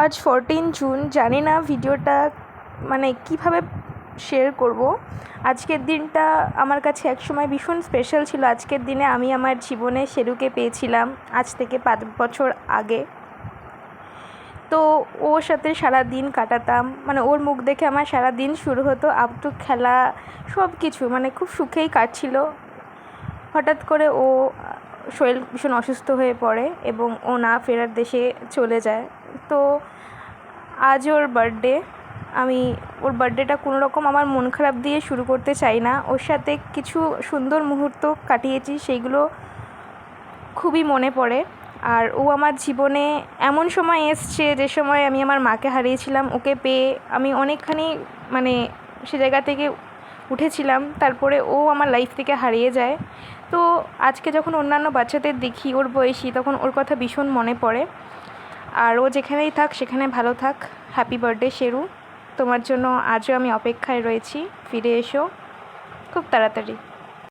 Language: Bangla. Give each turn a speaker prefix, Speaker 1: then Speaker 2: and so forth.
Speaker 1: আজ 14 জুন। জানি না ভিডিওটা কীভাবে শেয়ার করব। আজকের দিনটা আমার কাছে একসময় ভীষণ স্পেশাল ছিল। আজকের দিনে আমি আমার জীবনে শেরুকে পেয়েছিলাম আজ থেকে 5 বছর আগে। তো ওর সাথে সারা দিন কাটাতাম, ওর মুখ দেখে আমার সারা দিন শুরু হতো। আবটু খেলা সব কিছু খুব সুখেই কাটছিল। হঠাৎ করে ও শরীর ভীষণ অসুস্থ হয়ে পড়ে এবং ও না ফেরার দেশে চলে যায়। তো আজ ওর বার্থডে। আমি ওর বার্থডেটা কোনোরকম আমার মন খারাপ দিয়ে শুরু করতে চাই না। ওর সাথে কিছু সুন্দর মুহূর্ত কাটিয়েছি, সেইগুলো খুবই মনে পড়ে। আর ও আমার জীবনে এমন সময় এসছে যে সময় আমি আমার মাকে হারিয়েছিলাম। ওকে পেয়ে আমি অনেকখানি সে জায়গা থেকে উঠেছিলাম। তারপরে ও আমার লাইফ থেকে হারিয়ে যায়। তো আজকে যখন অন্যান্য বাচ্চাদের দেখি ওর বয়সী, তখন ওর কথা ভীষণ মনে পড়ে। আর ও যেখানেই থাক সেখানে ভালো থাক। হ্যাপি বার্থডে শেরু, তোমার জন্য আজও আমি অপেক্ষায় রয়েছি। ফিরে এসো খুব তাড়াতাড়ি।